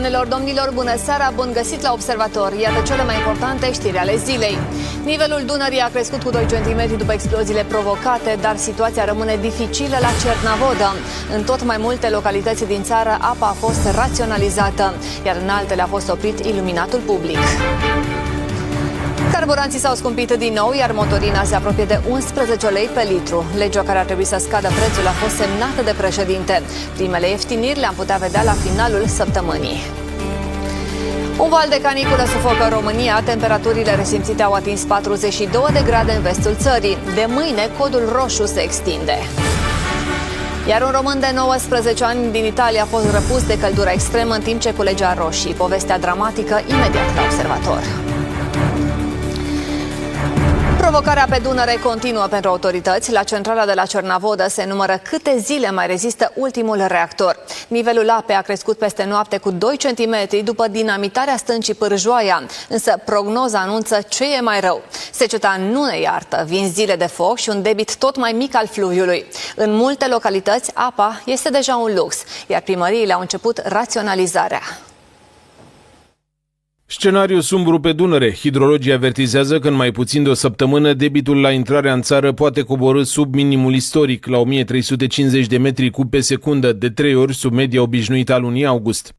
Doamnelor, domnilor, bună seara, bun găsit la Observator. Iată cele mai importante știri ale zilei. Nivelul Dunării a crescut cu 2 cm după exploziile provocate, dar situația rămâne dificilă la Cernavodă. În tot mai multe localități din țară, apa a fost raționalizată, iar în altele a fost oprit iluminatul public. Carburanții s-au scumpit din nou, iar motorina se apropie de 11 lei pe litru. Legea care ar trebui să scadă prețul a fost semnată de președinte. Primele ieftiniri le-am putea vedea la finalul săptămânii. Un val de caniculă sufocă România. Temperaturile resimțite au atins 42 de grade în vestul țării. De mâine, codul roșu se extinde. Iar un român de 19 ani din Italia a fost răpus de căldura extremă în timp ce culegea roșii. Povestea dramatică imediat la Observator. Provocarea pe Dunăre continuă pentru autorități. La centrala de la Cernavodă se numără câte zile mai rezistă ultimul reactor. Nivelul apei a crescut peste noapte cu 2 cm după dinamitarea stâncii Pârjoaia, însă prognoza anunță ce e mai rău. Seceta nu ne iartă, vin zile de foc și un debit tot mai mic al fluviului. În multe localități, apa este deja un lux, iar primăriile au început raționalizarea. Scenariu sumbru pe Dunăre. Hidrologii avertizează că în mai puțin de o săptămână debitul la intrarea în țară poate coborî sub minimul istoric, la 1350 de metri cub pe secundă, de 3 ori sub media obișnuită a lunii august.